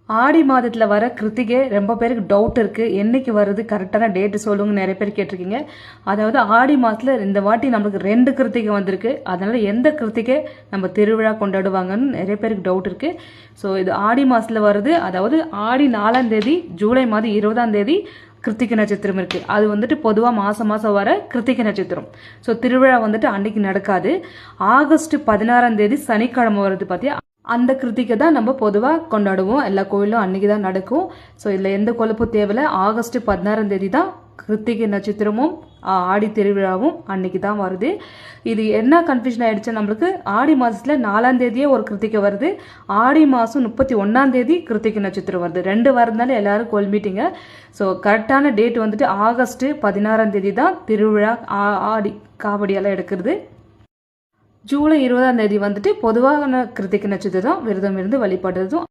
ஆடி மாதத்தில் வர கிருத்திகை ரொம்ப பேருக்கு டவுட் இருக்குது. என்னைக்கு வருது, கரெக்டான டேட்டு சொல்லுங்க, நிறைய பேர் கேட்டிருக்கீங்க. அதாவது ஆடி மாதத்தில் இந்த வாட்டி நம்மளுக்கு 2 கிருத்திகை வந்திருக்கு. அதனால் எந்த கிருத்திகை நம்ம திருவிழா கொண்டாடுவாங்கன்னு நிறைய பேருக்கு டவுட் இருக்குது. ஸோ இது ஆடி மாதத்தில் வருது. அதாவது ஆடி 4ஆம் தேதி, ஜூலை மாதம் 20ஆம் தேதி கிருத்திகை நட்சத்திரம் இருக்குது. அது வந்துட்டு பொதுவாக மாதம் மாதம் வர கிருத்திகை நட்சத்திரம். ஸோ திருவிழா வந்துட்டு அன்னைக்கு நடக்காது. ஆகஸ்ட் 16ஆம் தேதி சனிக்கிழமை வருது பார்த்தியா, அந்த கிருத்திகை தான் நம்ம பொதுவாக கொண்டாடுவோம். எல்லா கோயிலும் அன்றைக்கி தான் நடக்கும். ஸோ இதில் எந்த குழப்பம் தேவையில்லை. ஆகஸ்ட் 16ஆம் தேதி தான் கிருத்திகை நட்சத்திரமும் ஆடி திருவிழாவும் அன்னைக்கு தான் வருது. இது என்ன கன்ஃபியூஷன் ஆகிடுச்சு நம்மளுக்கு, ஆடி மாதத்தில் 4ஆம் தேதியே ஒரு கிருத்திகை வருது, ஆடி மாதம் 31ஆம் தேதி கிருத்திகை நட்சத்திரம் வருது. 2 வரதுனால எல்லாரும் குழம்பிட்டீங்க. ஸோ கரெக்டான டேட் வந்துட்டு ஆகஸ்ட் 16ஆம் தேதி தான் திருவிழா, ஆடி காவடியெல்லாம் எடுக்கிறது. ஜூலை 20ஆம் தேதி வந்துட்டு பொதுவான கிருத்திகை நட்சத்திரம் விரதம் இருந்து வழிபடுறதும்